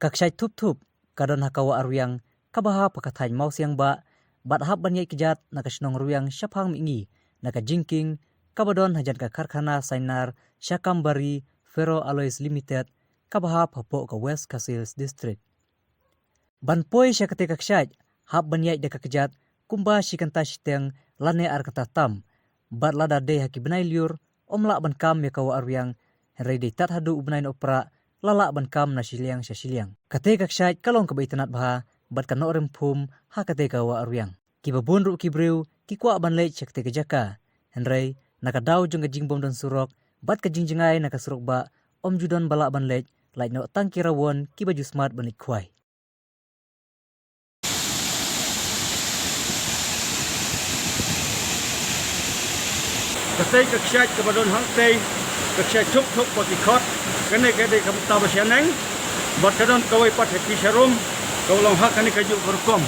Kaksyai tup kadon hakawa aruyang kabaha pakathain mau siang ba bat hab banyai kijat nakasnong ruyang syapang mingi nakajingking kabadon hajan ka karkhana Sainar Syakambari Ferro Alloys Limited kabaha papo ka West Kasils District. Banpoi syakate kaksyai hab banyai deka kijat kumba shikanta shiteng lane ar kata tam bat lada de haki benai liur omla ban kam ya kawa aruyang henry de tat hadu ubnai opera lala ban kam na siliang syasiliang kate kaksyai kalong kabaitanat baha bat kanorem phum ha kate kawa aruyang kibabun ru kibreu kikwa ban le chakte kejaka henry nakadaw jung kajing bom don surok bat kajingjengai nakasurok ba om judon bala ban le lai no tangkirawon kibaju smart banik khwai. Katay kaksyat kabadon hangtay kaksyat chuk pati khot kene kede kam tabasyang bat kadon kawai pat hati sharum kawlong hak kani kaju berkom.